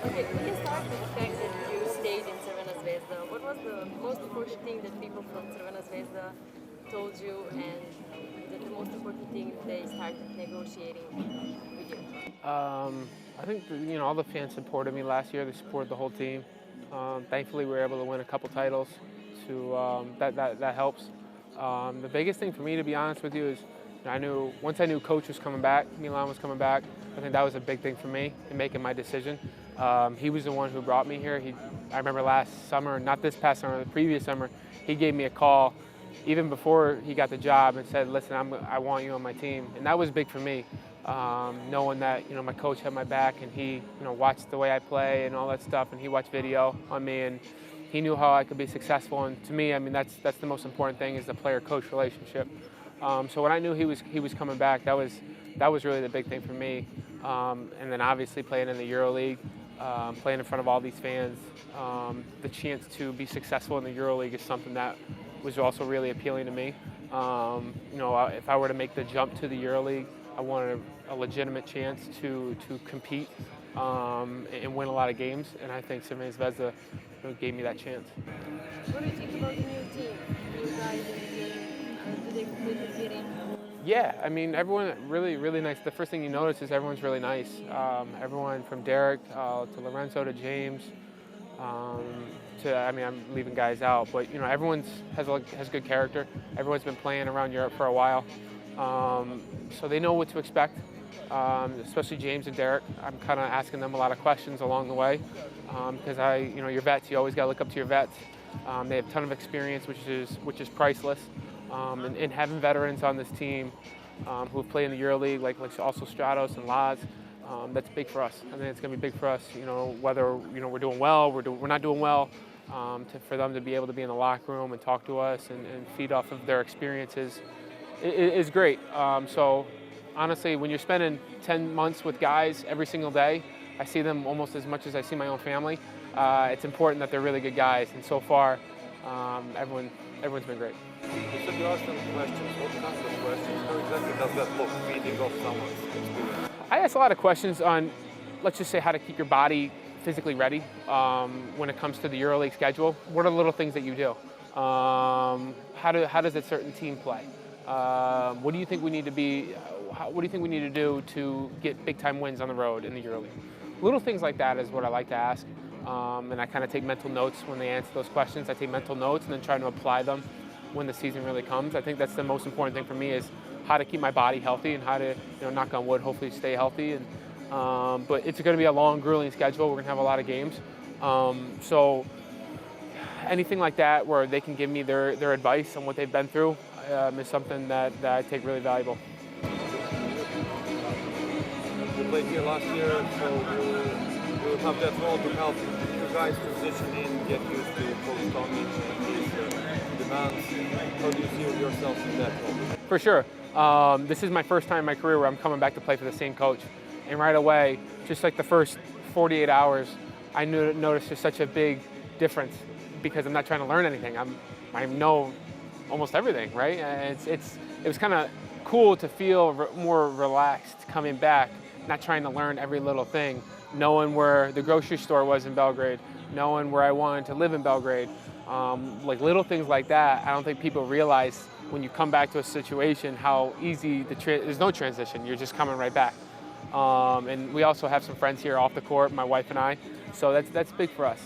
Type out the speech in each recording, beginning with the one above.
Okay, we can start with the fact that you stayed in Crvena Zvezda. What was the most important thing that people from Crvena Zvezda told you, and the most important thing they started negotiating with you? I think all the fans supported me last year. They supported the whole team. Thankfully, we were able to win a couple titles. That helps. The biggest thing for me, to be honest with you, is once I knew Coach was coming back, Milan was coming back. I think that was a big thing for me in making my decision. He was the one who brought me here. I remember last summer, not this past summer, the previous summer, he gave me a call even before he got the job and said, "Listen, I want you on my team," and that was big for me. Knowing that my coach had my back and he watched the way I play and all that stuff, and he watched video on me and he knew how I could be successful. And to me, I mean, that's the most important thing, is the player-coach relationship. So when I knew he was coming back, that was really the big thing for me. And then obviously playing in the EuroLeague, playing in front of all these fans, the chance to be successful in the EuroLeague is something that was also really appealing to me. If I were to make the jump to the EuroLeague, I wanted a legitimate chance to compete and win a lot of games, and I think Crvena Zvezda gave me that chance. What do you think about the new team? New guys, do they completely fit in? Yeah, I mean, everyone really, really nice. The first thing you notice is everyone's really nice. Everyone from Derek to Lorenzo to James. I'm leaving guys out, but everyone has good character. Everyone's been playing around Europe for a while, so they know what to expect. Especially James and Derek. I'm kind of asking them a lot of questions along the way, because your vets, you always got to look up to your vets. They have a ton of experience, which is priceless. And having veterans on this team who've played in the EuroLeague, like also Stratos and Laz, that's big for us. I think it's going to be big for us. Whether we're doing well, we're not doing well. For them to be able to be in the locker room and talk to us and feed off of their experiences is great. So honestly, when you're spending 10 months with guys every single day, I see them almost as much as I see my own family. It's important that they're really good guys, and so far, everyone's been great. You said you asked them questions. What kinds of questions? How exactly does that look, feeding off someone's experience? I ask a lot of questions on, let's just say, how to keep your body physically ready when it comes to the EuroLeague schedule. What are the little things that you do? How does a certain team play? What do you think we need to be? What do you think we need to do to get big-time wins on the road in the EuroLeague? Little things like that is what I like to ask, and I kind of take mental notes when they answer those questions. I take mental notes and then try to apply them when the season really comes. I think that's the most important thing for me, is how to keep my body healthy and how to, knock on wood, hopefully stay healthy. And but it's going to be a long, grueling schedule. We're going to have a lot of games. So anything like that where they can give me their advice on what they've been through is something that I take really valuable. You played here last year, so you have that role to help you guys transition in, get used to Coach Tommy and his demands. How do you see yourself in that role? For sure. This is my first time in my career where I'm coming back to play for the same coach. And right away, just like the first 48 hours, I noticed there's such a big difference, because I'm not trying to learn anything. I know almost everything, right? And it was kind of cool to feel more relaxed coming back, not trying to learn every little thing, knowing where the grocery store was in Belgrade, knowing where I wanted to live in Belgrade. Like little things like that, I don't think people realize when you come back to a situation how easy there's no transition. You're just coming right back. And we also have some friends here off the court, my wife and I, so that's big for us.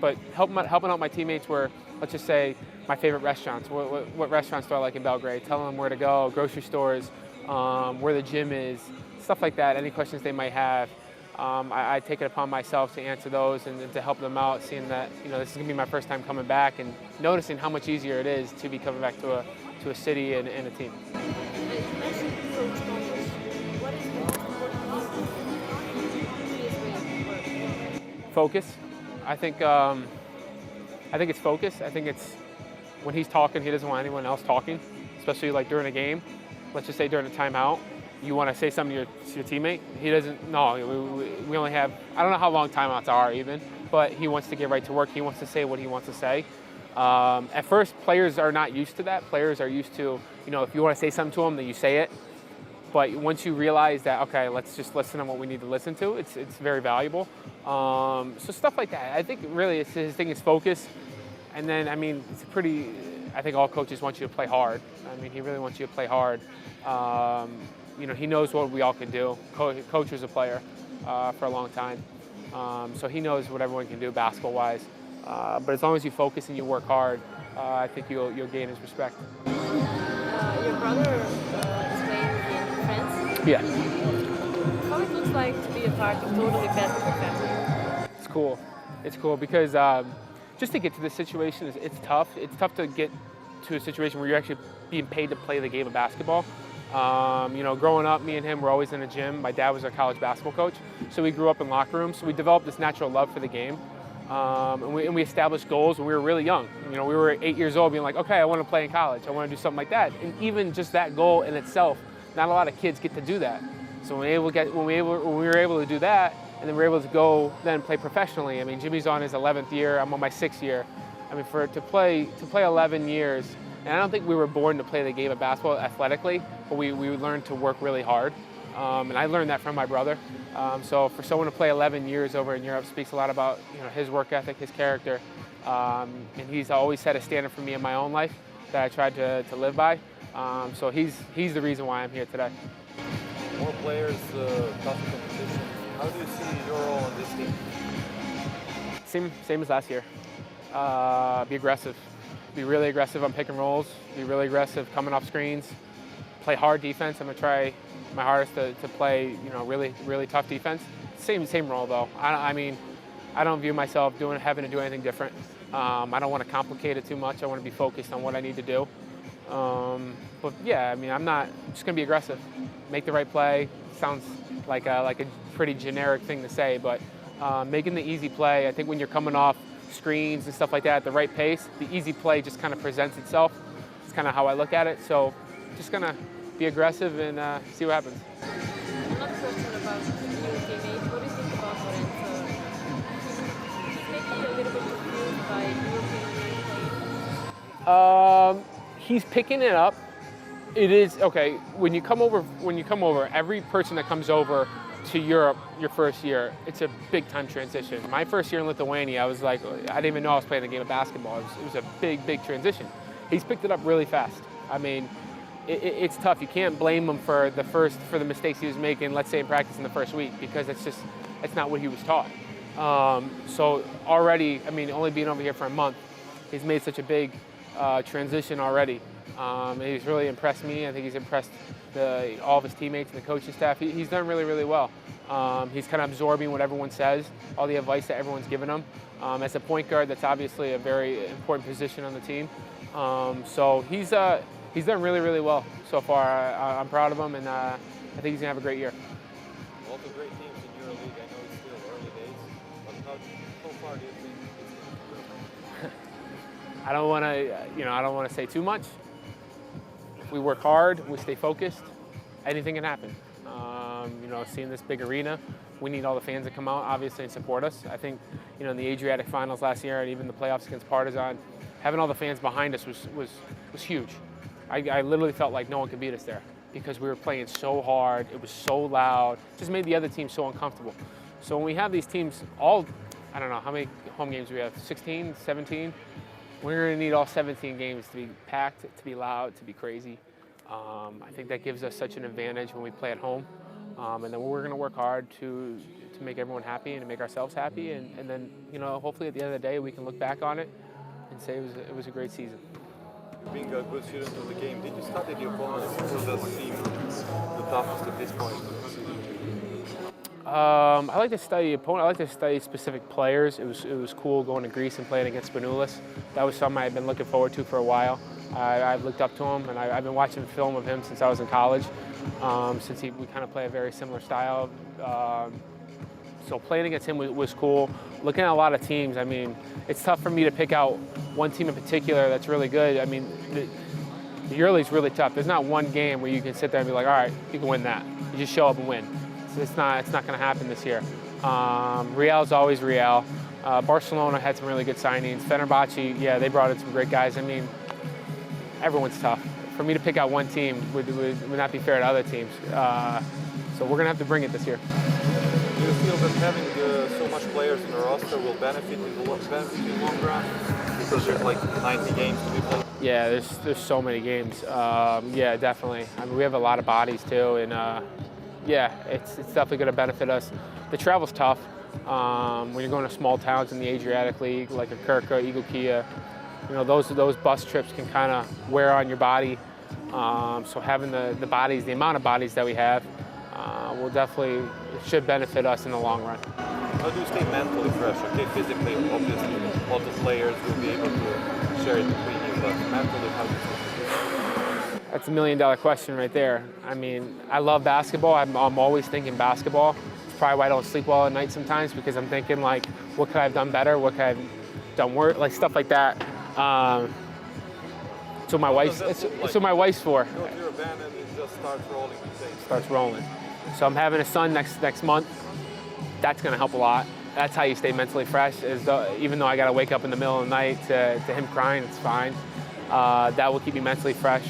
But helping out my teammates were, let's just say, my favorite restaurants. What restaurants do I like in Belgrade? Telling them where to go, grocery stores, where the gym is, stuff like that. Any questions they might have, I take it upon myself to answer those and to help them out, seeing that this is going to be my first time coming back and noticing how much easier it is to be coming back to a city and a team. Focus. I think it's focus. I think it's when he's talking, he doesn't want anyone else talking, especially like during a game. Let's just say during a timeout, you want to say something to your teammate. He doesn't. No, we only have, I don't know how long timeouts are even, but he wants to get right to work. He wants to say what he wants to say. At first, players are not used to that. Players are used to, if you want to say something to them, then you say it. But once you realize that, okay, let's just listen to what we need to listen to, it's very valuable. So stuff like that. I think really his thing is focus. And then, I mean, I think all coaches want you to play hard. I mean, he really wants you to play hard. You know, he knows what we all can do. Coach was a player for a long time. So he knows what everyone can do basketball-wise. But as long as you focus and you work hard, I think you'll gain his respect. Your brother is playing in France. Yeah. How it looks like to be a part of totally basketball family? It's cool. It's cool because just to get to this situation, it's tough. It's tough to get to a situation where you're actually being paid to play the game of basketball. You know, growing up, me and him were always in a gym. My dad was our college basketball coach, so we grew up in locker rooms. So we developed this natural love for the game. And we established goals when we were really young. You know, we were 8 years old being like, okay, I want to play in college. I want to do something like that. And even just that goal in itself, not a lot of kids get to do that. So when we were able to do that, and then we were able to go then play professionally. I mean, Jimmy's on his 11th year. I'm on my 6th year. I mean, to play 11 years, and I don't think we were born to play the game of basketball athletically, but we learned to work really hard. And I learned that from my brother. So for someone to play 11 years over in Europe speaks a lot about, you know, his work ethic, his character. And he's always set a standard for me in my own life that I tried to live by. So he's the reason why I'm here today. More players, tough competition. How do you see your role on this team? Same as last year. Be aggressive. Be really aggressive on pick and rolls. Be really aggressive coming off screens. Play hard defense. I'm gonna try my hardest to play, you know, really tough defense. Same role though. I mean, I don't view myself having to do anything different. I don't want to complicate it too much. I want to be focused on what I need to do. But yeah, I mean, I'm just gonna be aggressive. Make the right play. Sounds like a pretty generic thing to say, but making the easy play. I think when you're coming off screens and stuff like that at the right pace, the easy play just kind of presents itself. It's kind of how I look at it. So just gonna be aggressive and see what happens. Another question about your teammate. What do you think about Lorenzo? He's maybe a little bit confused by European play. He's picking it up. It is okay when you come over. Every person that comes over to Europe your first year, it's a big time transition. My first year in Lithuania, I was like, I didn't even know I was playing the game of basketball. It was a big transition. He's picked it up really fast. I mean, it's tough. You can't blame him for the mistakes he was making, let's say in practice in the first week, because it's not what he was taught. So already, I mean, only being over here for a month, he's made such a big transition already. And he's really impressed me. I think he's impressed all of his teammates and the coaching staff. He's done really well. He's kind of absorbing what everyone says, all the advice that everyone's given him. As a point guard, that's obviously a very important position on the team. So he's done really well so far. I'm proud of him, and I think he's gonna have a great year. All the great teams in your league. I know it's still early days, but how far do you think it's going to go? I don't want to say too much. If we work hard, we stay focused, anything can happen. You know, seeing this big arena, we need all the fans to come out, obviously, and support us. I think, you know, in the Adriatic Finals last year and even the playoffs against Partizan, having all the fans behind us was huge. I literally felt like no one could beat us there because we were playing so hard. It was so loud. Just made the other team so uncomfortable. So when we have these teams I don't know, how many home games do we have? 16, 17? We're going to need all 17 games to be packed, to be loud, to be crazy. I think that gives us such an advantage when we play at home. And then we're going to work hard to make everyone happy and to make ourselves happy. And then, you know, hopefully at the end of the day, we can look back on it and say it was a great season. Being a good student of the game, did you study the opponents? Who does seem the toughest at this point? I like to study opponent. I like to study specific players. It was cool going to Greece and playing against Spanoulis. That was something I had been looking forward to for a while. I've looked up to him, and I've been watching film of him since I was in college. Since we kind of play a very similar style. So playing against him was cool. Looking at a lot of teams, I mean, it's tough for me to pick out one team in particular that's really good. I mean, the EuroLeague's really tough. There's not one game where you can sit there and be like, all right, you can win that. You just show up and win. So it's not going to happen this year. Real's always Real. Barcelona had some really good signings. Fenerbahce, yeah, they brought in some great guys. I mean, everyone's tough for me to pick out one team would not be fair to other teams. So we're going to have to bring it this year. Do you feel that having so much players in the roster will benefit in the long run? Because there's like 90 games to be played. Yeah, there's so many games. Yeah, definitely. I mean, we have a lot of bodies too, and yeah, it's definitely going to benefit us. The travel's tough. When you're going to small towns in the Adriatic League, like Kirka, Eagle Kia, you know, those bus trips can kind of wear on your body. So having the bodies, the amount of bodies that we have, will definitely should benefit us in the long run. How do you stay mentally fresh? Okay, physically, obviously, a lot of players will be able to share it between you, but mentally, how do you stay? That's $1 million question right there. I mean, I love basketball. I'm always thinking basketball. It's probably why I don't sleep well at night sometimes, because I'm thinking like, what could I have done better? What could I have done worse? Like stuff like that. So my wife's. It's what my wife's for. You know, if you're a band and it just starts rolling, starts rolling. So I'm having a son next month. That's going to help a lot. That's how you stay mentally fresh. Even though I got to wake up in the middle of the night to him crying, it's fine. That will keep me mentally fresh,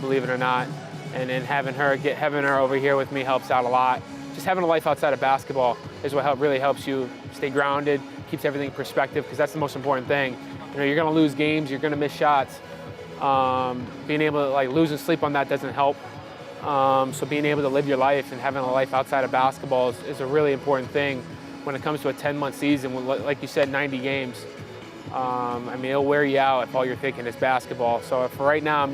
believe it or not. And then having her over here with me helps out a lot. Just having a life outside of basketball is what really helps you stay grounded, keeps everything in perspective, because that's the most important thing. You know, you're going to lose games, you're going to miss shots. Being able to like losing sleep on that doesn't help. So being able to live your life and having a life outside of basketball is a really important thing when it comes to a 10-month season. Like you said, 90 games. I mean, it'll wear you out if all you're thinking is basketball. So for right now,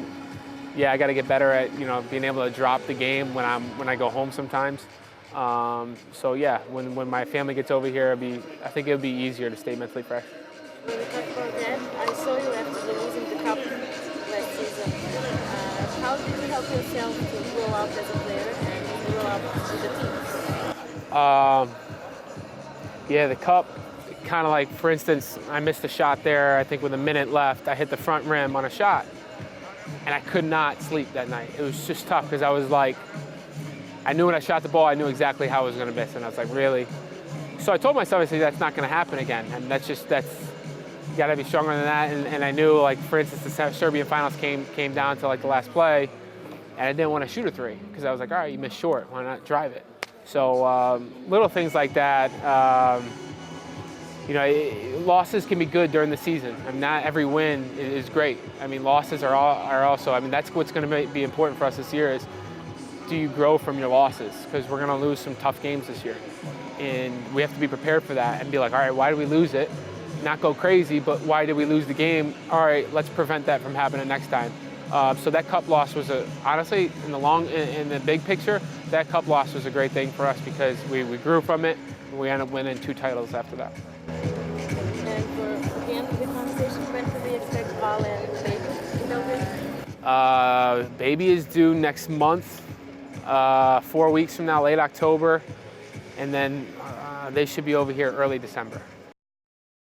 I got to get better at being able to drop the game when I go home sometimes. So yeah, when my family gets over here, I think it'll be easier to stay mentally fresh. When we talk about that, I saw you after losing the cup last season. How did you help yourself to grow up as a player and grow up with the team? Yeah, the cup, kind of like, for instance, I missed a shot there. I think with a minute left, I hit the front rim on a shot, and I could not sleep that night. It was just tough because I was like, I knew when I shot the ball, I knew exactly how I was going to miss, and I was like, really? So I told myself, I said, that's not going to happen again, and that's you got to be stronger than that. And I knew, like, for instance, the Serbian finals came down to like the last play, and I didn't want to shoot a three because I was like, all right, you missed short, why not drive it? So little things like that. Losses can be good during the season. I mean, not every win is great. I mean, losses are also. I mean, that's what's going to be important for us this year is, do you grow from your losses? Because we're going to lose some tough games this year, and we have to be prepared for that and be like, all right, why did we lose it? Not go crazy, but why did we lose the game? All right, let's prevent that from happening next time. So that cup loss was honestly, in the big picture, that cup loss was a great thing for us because we grew from it, and we ended up winning 2 titles after that. And for the end of the conversation, when can we expect Val and Baby to know this? Baby is due next month, 4 weeks from now, late October, and then they should be over here early December.